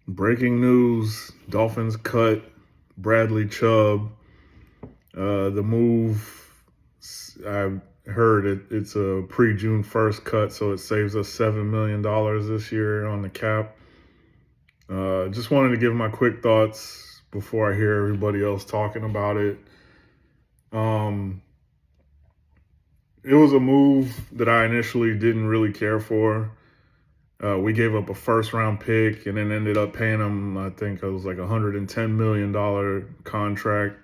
Breaking news, Dolphins cut Bradley Chubb. The move, I heard it's a pre-June 1st cut, so it saves us $7 million this year on the cap. Just wanted to give my quick thoughts before I hear everybody else talking about it. Um, it was a move that I initially didn't really care for. We gave up a first round pick and then ended up paying him, I think it was like $110 million contract.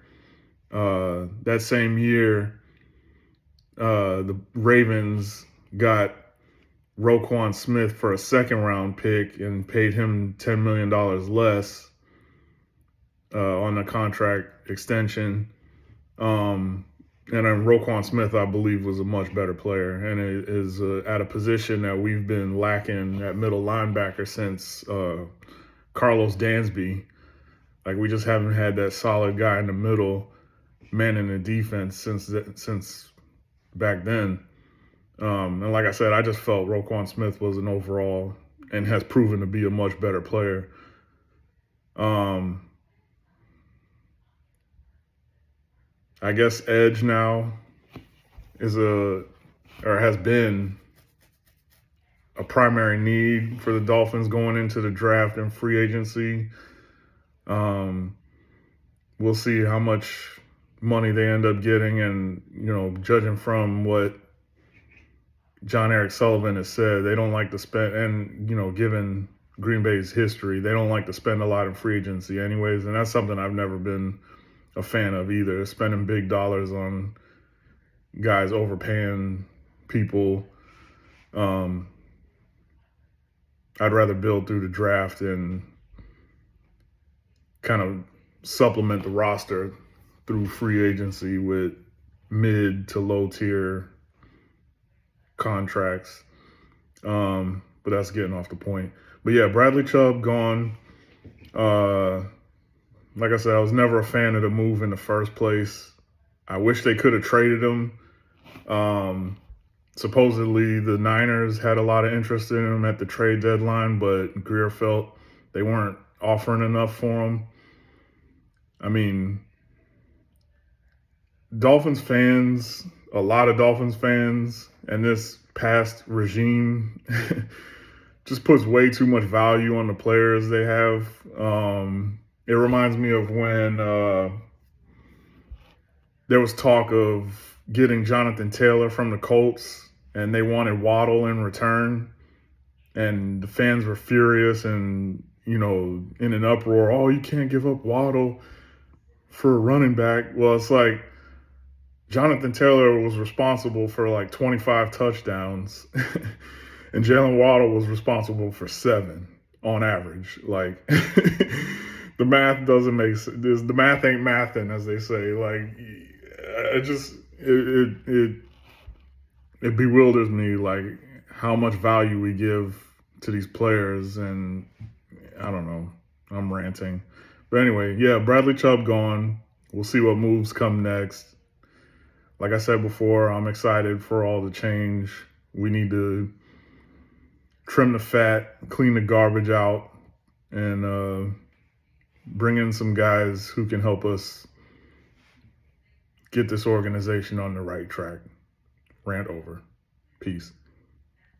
That same year, the Ravens got Roquan Smith for a second round pick and paid him $10 million less on the contract extension. And then Roquan Smith, I believe, was a much better player and it is at a position that we've been lacking at middle linebacker since Carlos Dansby. Like, we just haven't had that solid guy in the middle manning the defense since back then. And like I said, I just felt Roquan Smith was an overall and has proven to be a much better player. I guess edge now has been a primary need for the Dolphins going into the draft and free agency. We'll see how much money they end up getting, and judging from what John Eric Sullivan has said, they don't like to spend, and given Green Bay's history, they don't like to spend a lot in free agency anyways, and that's something I've never been a fan of either, spending big dollars on guys overpaying people. I'd rather build through the draft and kind of supplement the roster through free agency with mid to low tier contracts. But that's getting off the point. But yeah, Bradley Chubb gone. Like I said, I was never a fan of the move in the first place. I wish they could have traded him. Supposedly the Niners had a lot of interest in him at the trade deadline, but Greer felt they weren't offering enough for him. I mean, Dolphins fans, a lot of Dolphins fans, and this past regime just puts way too much value on the players they have. It reminds me of when there was talk of getting Jonathan Taylor from the Colts, and they wanted Waddle in return, and the fans were furious and, in an uproar. Oh, you can't give up Waddle for a running back. Well, it's like Jonathan Taylor was responsible for like 25 touchdowns, and Jalen Waddle was responsible for 7 on average. Like, the math doesn't make sense. The math ain't mathing, as they say. Like, it bewilders me, like, how much value we give to these players, and I don't know. I'm ranting. But anyway, yeah, Bradley Chubb gone. We'll see what moves come next. Like I said before, I'm excited for all the change. We need to trim the fat, clean the garbage out, and bring in some guys who can help us get this organization on the right track. Rant over. Peace.